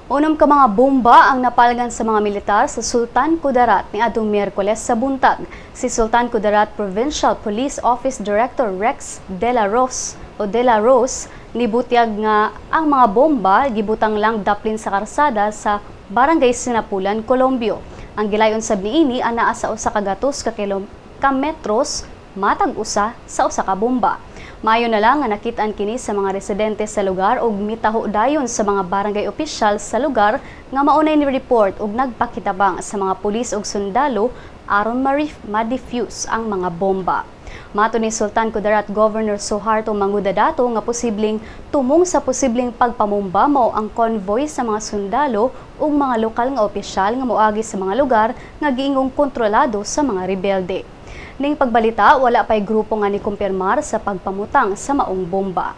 Unom ka mga bomba ang napalgan sa mga militar sa Sultan Kudarat niadtong Miyerkules sa buntag. Si Sultan Kudarat Provincial Police Office Director Rex De La Rose nibutyag nga ang mga bomba gibutang lang daplin sa karsada sa Barangay Sinapulan, Colombio. Ang gilayon sab niini anaa sa usa ka gatos ka metros matag usa sa usa ka bomba. Mayo na lang nga nakit-an kini sa mga residente sa lugar ug mitaho dayon sa mga barangay opisyal sa lugar nga maunay ni report ug nagpakitabang sa mga pulis ug sundalo aron ma-defuse ang mga bomba. Mato ni Sultan Kudarat Governor Suharto Mangudadato nga posibleng tumong sa posibleng pagpamomba mao ang convoy sa mga sundalo ug mga lokal nga opisyal nga moagi sa mga lugar nga giingong kontrolado sa mga rebelde. Ning pagbalita, wala pay grupo nga ni kumpirmar sa pagpamutang sa maong bomba.